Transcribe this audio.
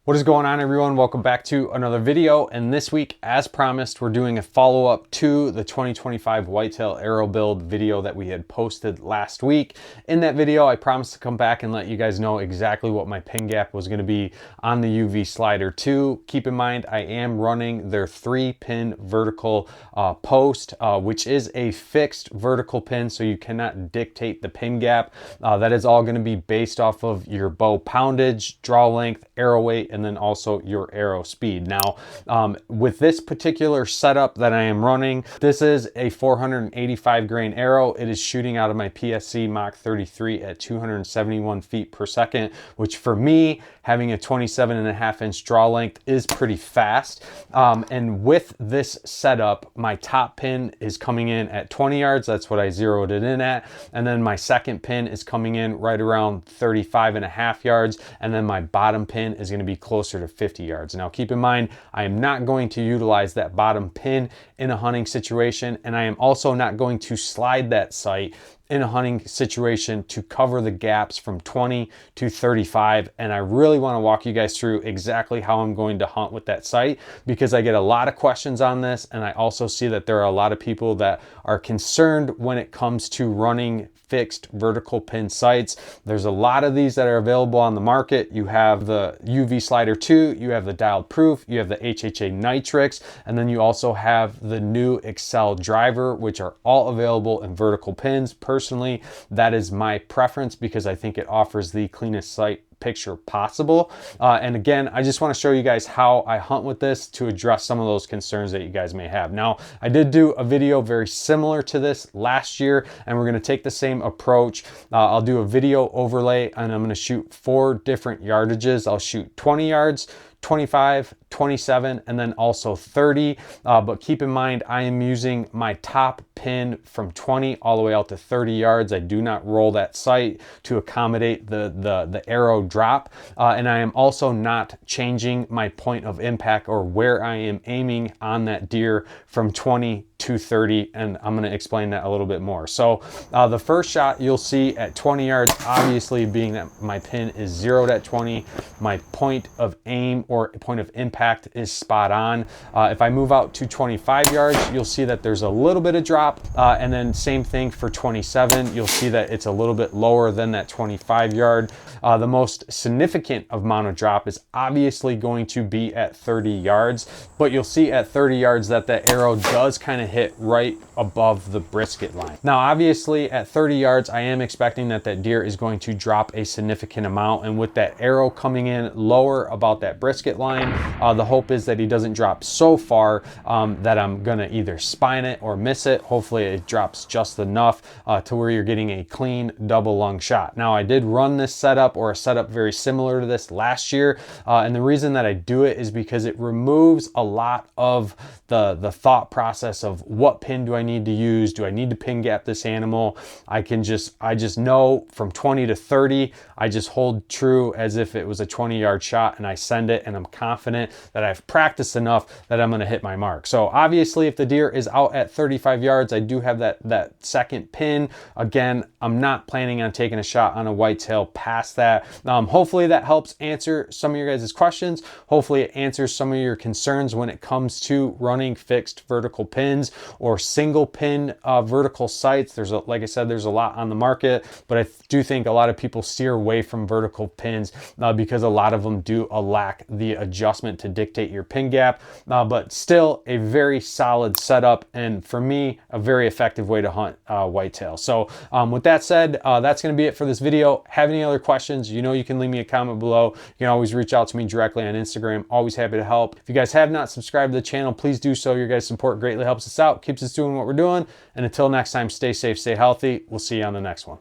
What is going on, everyone? Welcome back to another video, and this week, as promised, we're doing a follow-up to the 2025 whitetail arrow build video that we had posted last week. In that video, I promised to come back and let you guys know exactly what my pin gap was going to be on the UV Slider 2. Keep in mind, I am running their 3-pin vertical post, which is a fixed vertical pin, so you cannot dictate the pin gap. That is all going to be based off of your bow poundage, draw length, arrow weight, and then also your arrow speed. Now, with this particular setup that I am running, this is a 485 grain arrow. It is shooting out of my PSC Mach 33 at 271 feet per second, which for me, having a 27.5-inch draw length is pretty fast. And with this setup, my top pin is coming in at 20 yards. That's what I zeroed it in at. And then my second pin is coming in right around 35.5 yards. And then my bottom pin is going to be closer to 50 yards. Now, keep in mind, I am not going to utilize that bottom pin in a hunting situation, and I am also not going to slide that sight in a hunting situation to cover the gaps from 20 to 35. And I really want to walk you guys through exactly how I'm going to hunt with that sight, because I get a lot of questions on this, and I also see that there are a lot of people that are concerned when it comes to running fixed vertical pin sights. There's a lot of these that are available on the market. You have the UV Slider 2, you have the Dialed Proof, you have the HHA Nitrix, and then you also have the new Excel driver, which are all available in vertical pins. Personally, that is my preference because I think it offers the cleanest sight picture possible. And again, I just want to show you guys how I hunt with this to address some of those concerns that you guys may have. Now, I did do a video very similar to this last year, and we're going to take the same approach. I'll do a video overlay, and I'm going to shoot 4 different yardages. I'll shoot 20 yards, 25, 27, and then also 30. But keep in mind, I am using my top pin from 20 all the way out to 30 yards. I do not roll that sight to accommodate the arrow drop. And I am also not changing my point of impact or where I am aiming on that deer from 20 to 30, and I'm going to explain that a little bit more. So the first shot you'll see at 20 yards, obviously being that my pin is zeroed at 20, my point of aim or point of impact is spot on. If I move out to 25 yards, you'll see that there's a little bit of drop, and then same thing for 27, you'll see that it's a little bit lower than that 25 yard. The most significant amount of drop is obviously going to be at 30 yards, but you'll see at 30 yards that the arrow does kind of hit right above the brisket line. Now, obviously at 30 yards, I am expecting that that deer is going to drop a significant amount, and with that arrow coming in lower about that brisket line, the hope is that he doesn't drop so far that I'm gonna either spine it or miss it. Hopefully it drops just enough to where you're getting a clean double lung shot. Now, I did run this setup or a setup very similar to this last year, and the reason that I do it is because it removes a lot of the thought process of what pin do I need to use? Do I need to pin gap this animal? I just know from 20 to 30, I just hold true as if it was a 20-yard shot, and I send it, and I'm confident that I've practiced enough that I'm going to hit my mark. So obviously, if the deer is out at 35 yards, I do have that second pin. Again, I'm not planning on taking a shot on a whitetail past that. Hopefully that helps answer some of your guys' questions. Hopefully it answers some of your concerns when it comes to running fixed vertical pins or single pin vertical sights. Like I said, there's a lot on the market, but I do think a lot of people steer away from vertical pins because a lot of them do lack the adjustment to dictate your pin gap, but still a very solid setup, and for me, a very effective way to hunt whitetail. So with that said, that's going to be it for this video. Have any other questions, you know you can leave me a comment below. You can always reach out to me directly on Instagram. Always happy to help. If you guys have not subscribed to the channel, please do so. Your guys' support greatly helps us out, keeps us doing what we're doing. And until next time, stay safe, stay healthy. We'll see you on the next one.